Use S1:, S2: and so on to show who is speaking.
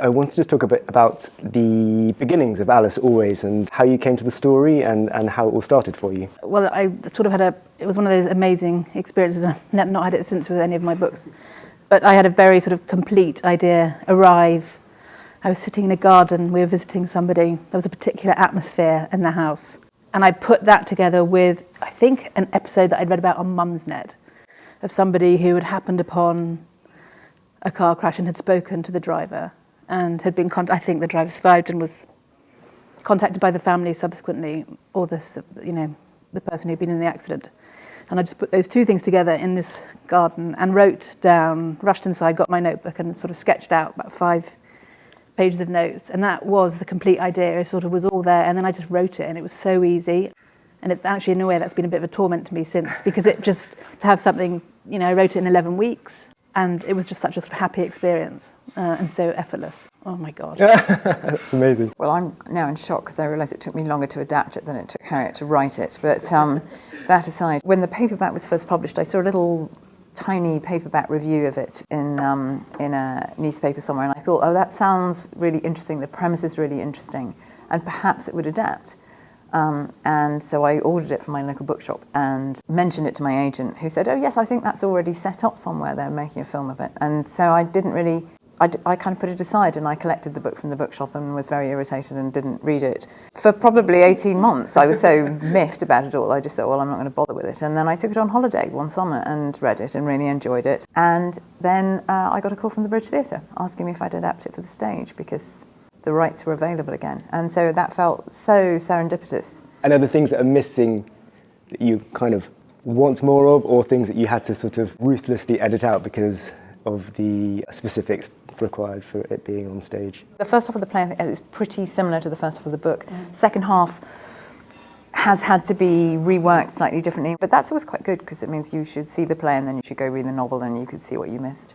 S1: I wanted to talk a bit about the beginnings of Alice Always and how you came to the story and how it all started for you.
S2: Well, I sort of had it was one of those amazing experiences. I've not had it since with any of my books. But I had a very sort of complete idea arrive. I was sitting in a garden, we were visiting somebody. There was a particular atmosphere in the house. And I put that together with, I think, an episode that I'd read about on Mumsnet of somebody who had happened upon a car crash and had spoken to the driver and had been, I think the driver survived and was contacted by the family subsequently, or the person who'd been in the accident. And I just put those two things together in this garden and wrote down, rushed inside, got my notebook and sort of sketched out about 5 pages of notes. And that was the complete idea. It sort of was all there. And then I just wrote it and it was so easy. And it's actually, in a way, that's been a bit of a torment to me since, because it just, to have something, I wrote it in 11 weeks. And it was just such a sort of happy experience and so effortless. Oh my God.
S1: That's amazing.
S3: Well, I'm now in shock because I realise it took me longer to adapt it than it took Harriet to write it. But that aside, when the paperback was first published, I saw a little tiny paperback review of it in a newspaper somewhere, and I thought, oh, that sounds really interesting. The premise is really interesting, and perhaps it would adapt. And so I ordered it from my local bookshop and mentioned it to my agent, who said, oh yes, I think that's already set up somewhere. They're making a film of it. And so I didn't really, I kind of put it aside, and I collected the book from the bookshop and was very irritated and didn't read it. For probably 18 months, I was so miffed about it all. I just thought, well, I'm not going to bother with it. And then I took it on holiday one summer and read it and really enjoyed it. And then I got a call from the Bridge Theatre asking me if I'd adapt it for the stage, because the rights were available again. And so that felt so serendipitous.
S1: And are there things that are missing that you kind of want more of, or things that you had to sort of ruthlessly edit out because of the specifics required for it being on stage?
S3: The first half of the play, I think, is pretty similar to the first half of the book. Second half has had to be reworked slightly differently, but that's always quite good because it means you should see the play and then you should go read the novel and you could see what you missed.